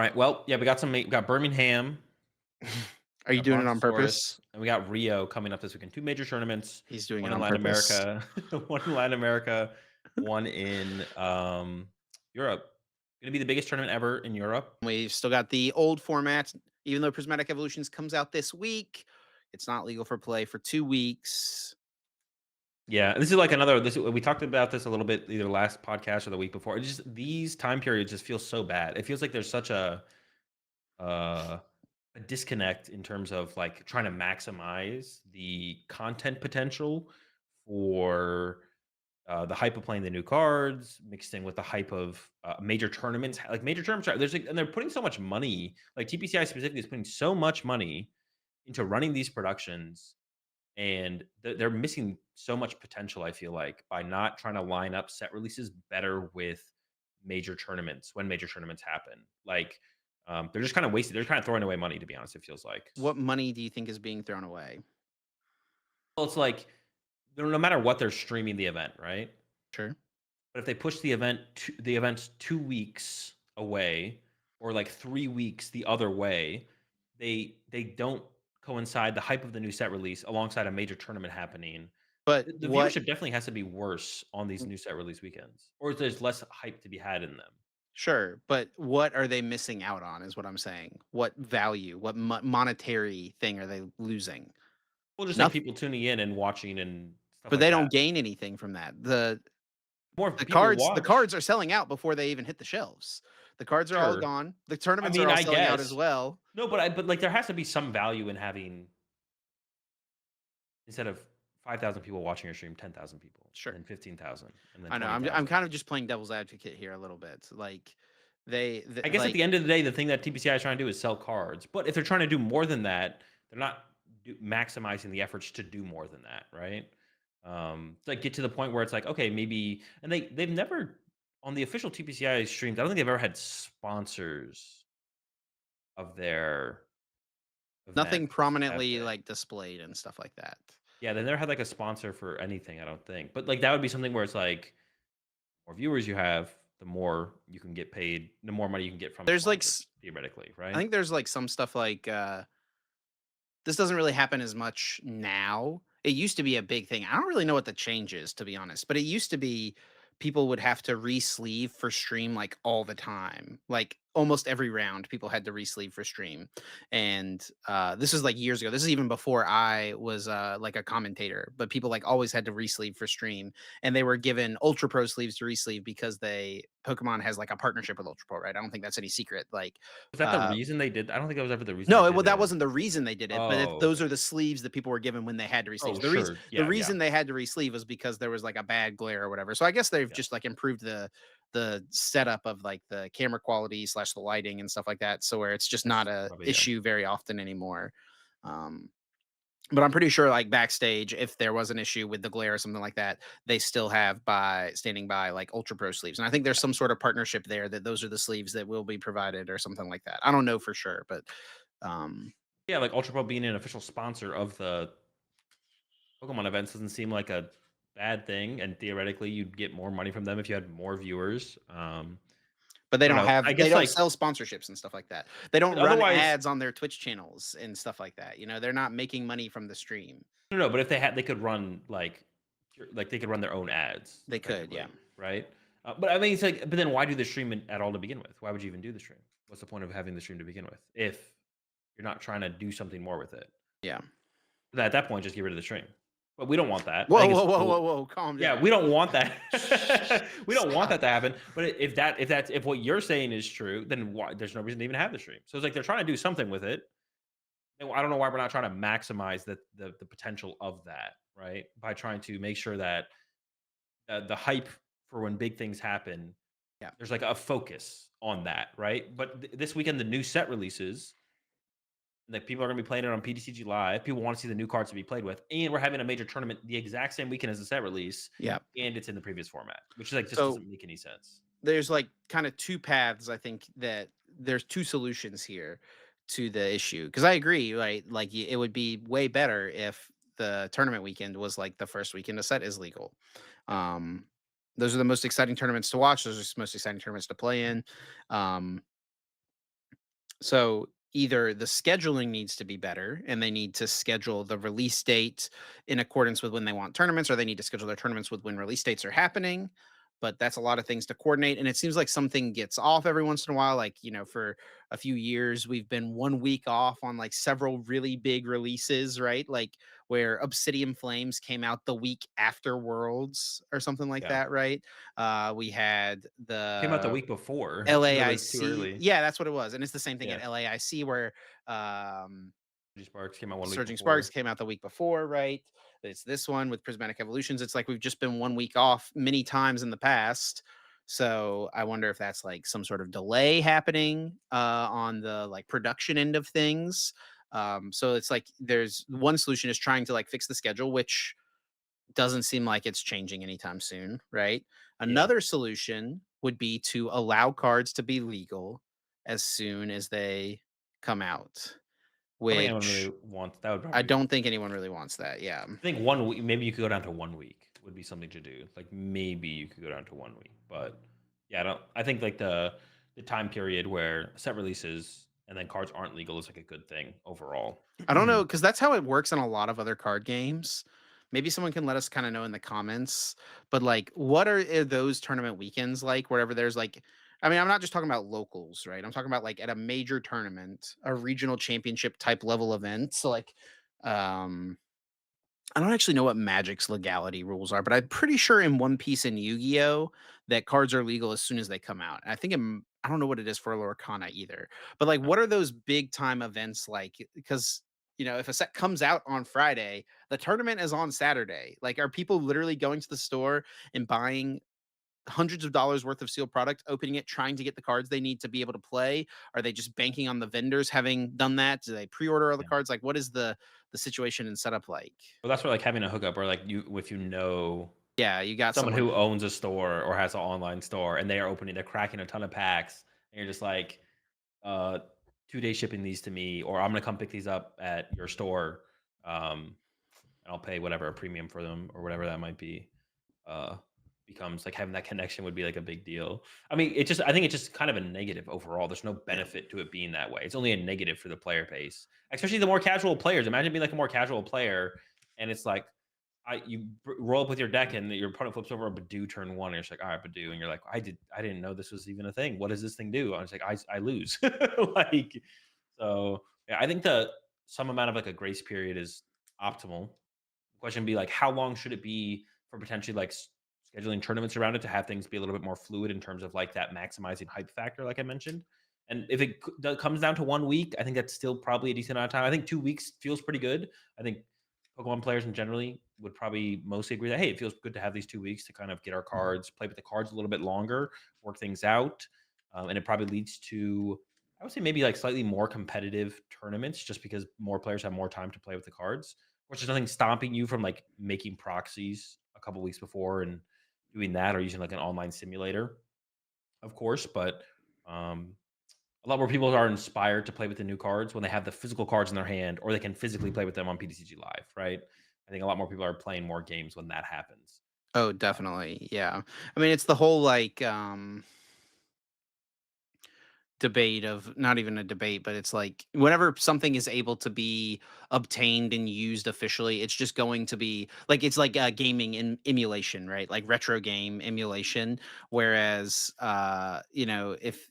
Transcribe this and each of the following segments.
right. Well, yeah, we got Birmingham, Are we you got doing it on Brontosaurus, purpose? and we got Rio coming up this weekend. 2 major tournaments, He's doing one it in on Latin purpose. America, one in Latin America, one in, Europe. Gonna be the biggest tournament ever in Europe. We've still got the old formats, even though Prismatic Evolutions comes out this week. It's not legal for play for 2 weeks. Yeah, this is like another this we talked about this a little bit either last podcast or the week before. It just these time periods just feel so bad. It feels like there's such uh, a disconnect in terms of like trying to maximize the content potential for the hype of playing the new cards, mixed in with the hype of major tournaments. Like major tournaments, there's like, and they're putting so much money. Like TPCI specifically is putting so much money into running these productions, and they're missing so much potential. I feel like by not trying to line up set releases better with major tournaments when major tournaments happen. Like they're just kind of wasted. They're kind of throwing away money, to be honest. It feels like. What money do you think is being thrown away? Well, it's like no matter what, they're streaming the event, right? Sure. But if they push the events 2 weeks away, or like 3 weeks the other way, they don't coincide the hype of the new set release alongside a major tournament happening. But The what viewership definitely has to be worse on these new set release weekends, or there's less hype to be had in them. Sure, but what are they missing out on is what I'm saying. What value, what monetary thing are they losing? Well, just like Nothing. people tuning in and watching and stuff But like they that. don't gain anything from that. More The people cards the watch. cards are selling out before they even hit the shelves. The cards are all Sure. gone. The I tournaments are mean, all I selling out as guess. well. No, but like there has to be some value in having instead of 5,000 people watching your stream, 10,000 people, and Sure. then 15,000, and then I know. I'm 20,000. kind of just playing devil's advocate here a little bit. Like I guess at like the end of the day, the thing that TPCI is trying to do is sell cards. But if they're trying to do more than that, they're not maximizing the efforts to do more than that, right? To like get to the point where it's like, okay, maybe, and they've never on the official TPCI streams. I don't think they've ever had sponsors of their nothing events, have prominently they? like displayed and stuff like that. Yeah, they never had like a sponsor for anything. I don't think, but like that would be something where it's like, more viewers you have, the more you can get paid, the more money you can get from There's like sponsors, theoretically, I right? think there's like some stuff like this doesn't really happen as much now. It used to be a big thing. I don't really know what the change is, to be honest, but it used to be people would have to re-sleeve for stream like all the time. Like almost every round, people had to re-sleeve for stream. And this is like years ago. This is even before I was like a commentator, but people like always had to re-sleeve for stream. And they were given Ultra Pro sleeves to re-sleeve because Pokemon has like a partnership with Ultra Pro, right? I don't think that's any secret. Like Was that the uh reason they did I don't think that was ever the reason they no, did well, that it. wasn't the reason they did it, but Oh, those okay. are the sleeves that people were given when they had to Oh, re-sleeve. sure. The Yeah, yeah, reason they had to re-sleeve was because there was like a bad glare or whatever. So I guess they've yeah. just like improved the setup of like the camera quality slash the lighting and stuff like that. So where it's just not That's a probably it. issue very often anymore. Um, but I'm pretty sure like backstage, if there was an issue with the glare or something like that, they still have by standing by like Ultra Pro sleeves. And I think there's some sort of partnership there that those are the sleeves that will be provided or something like that. I don't know for sure, but um Yeah, like Ultra Pro being an official sponsor of the Pokemon events doesn't seem like a bad thing, and theoretically, you'd get more money from them if you had more viewers. but I don't know. I they guess, don't like sell sponsorships and stuff like that. They don't but run otherwise ads on their Twitch channels and stuff like that, they're not making money from the stream. no, but if they had they could run, like, they could run their own ads They could, yeah. effectively, right? But, I mean, it's like but then why do the stream at all to begin with? Why would you even do the stream? What's the point of having the stream to begin with if you're not trying to do something more with it? Yeah. Then at that point, just get rid of the stream. But we don't want that. I Whoa, think it's whoa, whoa, cool. whoa, whoa, calm Yeah, down. we don't want that. Shh. We don't want Stop. that to happen. But if what you're saying is true, then why there's no reason to even have the stream. So it's like they're trying to do something with it. And I don't know why we're not trying to maximize the potential of that, right? By trying to make sure that the hype for when big things happen, Yeah. there's like a focus on that, right? But this weekend, the new set releases, like people are going to be playing it on PTCG Live. People want to see the new cards to be played with, and we're having a major tournament the exact same weekend as the set release, Yeah. and it's in the previous format, which is like just So doesn't make any sense. there's like kind of two paths. I think that there's two solutions here to the issue. Cause I agree, right? Like it would be way better if the tournament weekend was like the first weekend a set is legal. Yeah, Um, those are the most exciting tournaments to watch. Those are the most exciting tournaments to play in. Um, So either the scheduling needs to be better and they need to schedule the release date in accordance with when they want tournaments, or they need to schedule their tournaments with when release dates are happening. But that's a lot of things to coordinate. And it seems like something gets off every once in a while. Like, for a few years, we've been 1 week off on like several really big releases, right? Like where Obsidian Flames came out the week after Worlds or something like Yeah. that, right? We had Came out the the week before. They released too LAIC, early. yeah, that's what it was, and it's the same thing Yeah. at LAIC where, um, Sparks came out 1 week Surging Sparks before. came out the week before, right? It's this one with Prismatic Evolutions, it's like we've just been 1 week off many times in the past, so I wonder if that's, like, some sort of delay happening, on the, like, production end of things, so it's like there's one solution is trying to, like, fix the schedule, which doesn't seem like it's changing anytime soon, right? Yeah. Another solution would be to allow cards to be legal as soon as they come out, I don't think anyone which really wants that would I probably be don't think anyone really wants that. Yeah. I think 1 week maybe you could go down to 1 week would be something to do. Like, maybe you could go down to 1 week, but, yeah, I think, like, the time period where set releases and then cards aren't legal is, like, a good thing overall. I don't know because that's how it works in a lot of other card games. Maybe someone can let us kind of know in the comments. But like, what are those tournament weekends like? Wherever there's like, I mean, I'm not just talking about locals, right? I'm talking about like at a major tournament, a regional championship type level event. So like, um, I don't actually know what Magic's legality rules are, but I'm pretty sure in One Piece and Yu-Gi-Oh that cards are legal as soon as they come out. And I think I don't know what it is for Lorcana either. But like, what are those big time events like? Because if a set comes out on Friday, the tournament is on Saturday. Like, are people literally going to the store and buying hundreds of dollars worth of sealed product, opening it, trying to get the cards they need to be able to play? Are they just banking on the vendors having done that? Do they pre-order all the Yeah. cards? Like, what is the situation and setup like? Well, that's where, like, having a hookup or, like, if you know Yeah, you got someone someone. who owns a store or has an online store and they're cracking a ton of packs, and you're just like, uh, 2-day shipping these to me, or I'm gonna come pick these up at your store, um, and I'll pay whatever, a premium for them or whatever that might be, uh, becomes like having that connection would be like a big deal. I mean, I think it's just kind of a negative overall. There's no Yeah. benefit to it being that way. It's only a negative for the player base, especially the more casual players. Imagine being like a more casual player, and it's like roll up with your deck, and your opponent flips over a Badoo turn one, and you're just like, all right, Badoo, and you're like, I didn't know this was even a thing. What does this thing do? I was like, I lose. Like, so yeah, I think the some amount of like a grace period is optimal. Question be like, how long should it be for potentially like scheduling tournaments around it to have things be a little bit more fluid in terms of like that maximizing hype factor, like I mentioned. And if comes down to 1 week, I think that's still probably a decent amount of time. I think 2 weeks feels pretty good. I think Pokemon players in generally would probably mostly agree that hey, it feels good to have these 2 weeks to kind of get our Mhm. cards, play with the cards a little bit longer, work things out, and it probably leads to I would say maybe like slightly more competitive tournaments, just because more players have more time to play with the cards. Of course, there's nothing stopping you from like making proxies a couple weeks before and doing that, or using like an online simulator, of course. But um, a lot more people are inspired to play with the new cards when they have the physical cards in their hand, or they can physically play with them on PTCG Live, right? I think a lot more people are playing more games when that happens. Oh, definitely. Yeah. I mean, it's the whole like debate of, not even a debate, but it's like whenever something is able to be obtained and used officially, it's just going to be like it's like gaming in emulation, right? Like retro game emulation. Whereas if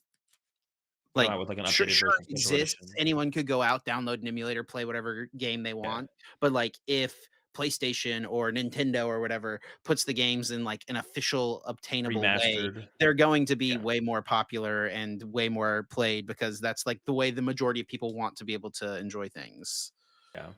Come like, out with like an sure updated sure version, it special exists, edition. anyone could go out, download an emulator, play whatever game they Yeah, want, but, like, if PlayStation or Nintendo or whatever puts the games in, like, an official obtainable way, remastered. they're going to be Yeah, way more popular and way more played because that's, like, the way the majority of people want to be able to enjoy things. yeah.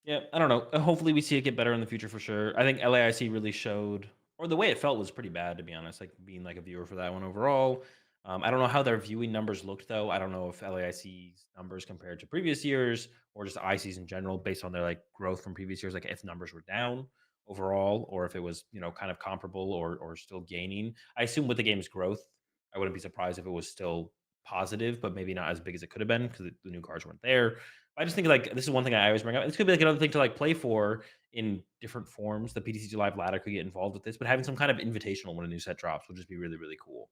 Yeah, I don't know. Hopefully, we see it get better in the future for sure. I think LAIC really showed, or the way it felt was pretty bad, to be honest. Like being like a viewer for that one overall. I don't know how their viewing numbers looked though. I don't know if LAIC's numbers compared to previous years, or just ICs in general, based on their like growth from previous years. Like if numbers were down overall, or if it was kind of comparable or still gaining. I assume with the game's growth, I wouldn't be surprised if it was still positive, but maybe not as big as it could have been because the new cards weren't there. I just think like this is one thing I always bring up. This could be like another thing to like play for in different forms. The PTCG Live ladder could get involved with this, but having some kind of invitational when a new set drops would just be really, really cool.